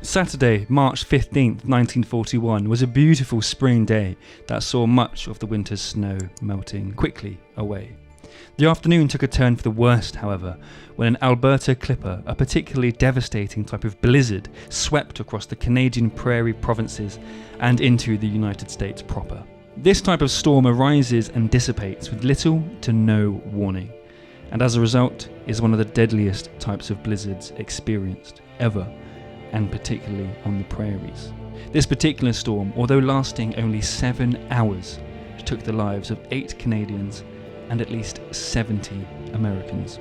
Saturday, March 15th, 1941 was a beautiful spring day that saw much of the winter's snow melting quickly away. The afternoon took a turn for the worst, however, when an Alberta clipper, a particularly devastating type of blizzard, swept across the Canadian Prairie provinces and into the United States proper. This type of storm arises and dissipates with little to no warning, and as a result is one of the deadliest types of blizzards experienced ever, and particularly on the prairies. This particular storm, although lasting only 7 hours, took the lives of 8 Canadians and at least 70 Americans.